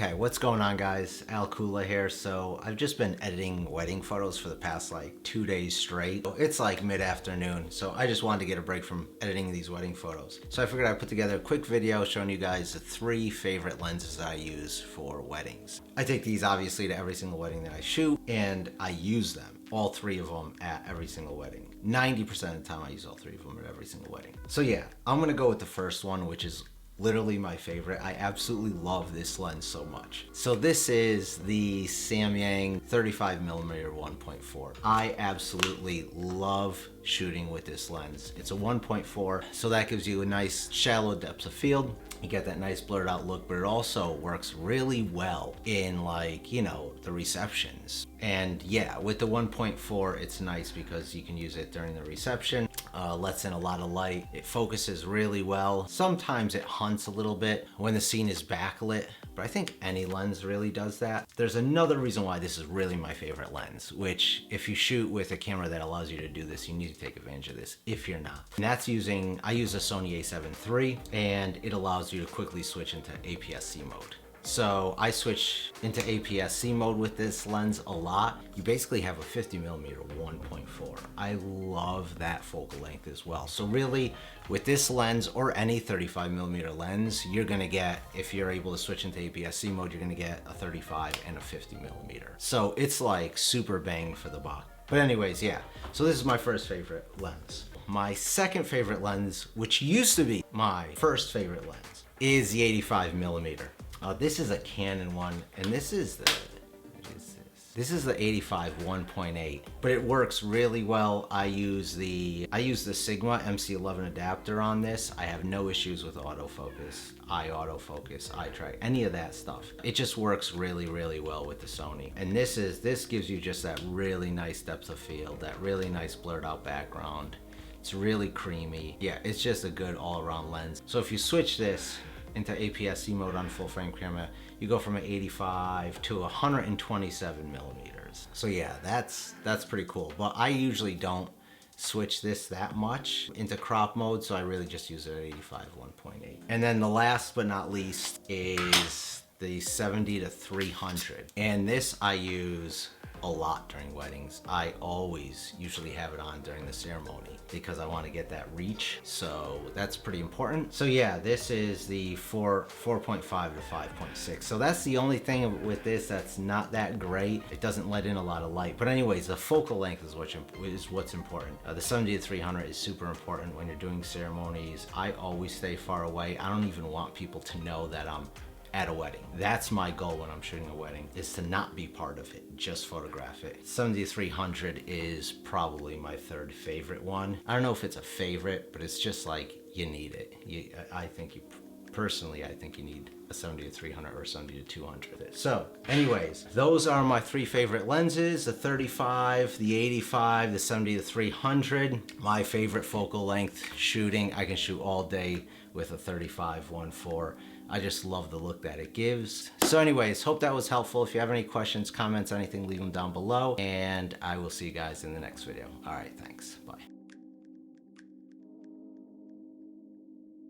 Okay, what's going on, guys? Al Kula here. So I've just been editing wedding photos for the past like 2 days straight. It's like mid-afternoon, so I just wanted to get a break from editing these wedding photos. So I figured I'd put together a quick video showing you guys the 3 favorite lenses that I use for weddings. I take these obviously to every single wedding that I shoot, and I use them, all 3 of them, at every single wedding. 90% of the time I use all 3 of them at every single wedding. So yeah, I'm gonna go with the first one, which is literally my favorite. I absolutely love this lens so much. So this is the Samyang 35mm 1.4. I absolutely love shooting with this lens. It's a 1.4, so that gives you a nice shallow depth of field. You get that nice blurred out look, but it also works really well in, like, you know, the receptions. And yeah, with the 1.4, it's nice because you can use it during the reception. Lets in a lot of light. It focuses really well. Sometimes it hunts a little bit when the scene is backlit, but I think any lens really does that. There's another reason why this is really my favorite lens, which if you shoot with a camera that allows you to do this, you need to take advantage of this if you're not. And that's I use a Sony A7III, and it allows you to quickly switch into APS-C mode. So I switch into APS-C mode with this lens a lot. You basically have a 50mm 1.4. I love that focal length as well. So really, with this lens or any 35mm lens, you're gonna get, if you're able to switch into APS-C mode, you're gonna get a 35 and a 50mm. So it's like super bang for the buck. But anyways, yeah, so this is my first favorite lens. My second favorite lens, which used to be my first favorite lens, is the 85mm. This is a Canon one, and this is the 85 1.8, but it works really well. I use the Sigma MC11 adapter on this. I have no issues with autofocus, autofocus, eye track, any of that stuff. It just works really, really well with the Sony. And this gives you just that really nice depth of field, that really nice blurred out background. It's really creamy. Yeah, it's just a good all-around lens. So if you switch this into APS-C mode on full frame camera, you go from an 85 to 127mm. So yeah, that's pretty cool. But I usually don't switch this that much into crop mode, so I really just use it at 85 1.8. And then the last but not least is the 70-300, and this I use a lot during weddings. I always usually have it on during the ceremony because I want to get that reach, so that's pretty important. So yeah, this is the 4.5 to 5.6. So that's the only thing with this that's not that great. It doesn't let in a lot of light. But anyways, the focal length is what's important. The 70-300 is super important when you're doing ceremonies. I always stay far away. I don't even want people to know that I'm at a wedding. That's my goal when I'm shooting a wedding, is to not be part of it, just photograph it. 70-300 is probably my third favorite one. I don't know if it's a favorite, but it's just like, you need it. Personally, I think you need a 70-300 or 70-200. So anyways, those are my 3 favorite lenses: the 35, the 85, the 70-300. My favorite focal length shooting, I can shoot all day with a 35 1.4. I just love the look that it gives. So anyways, hope that was helpful. If you have any questions, comments, anything, leave them down below, and I will see you guys in the next video. All right, thanks.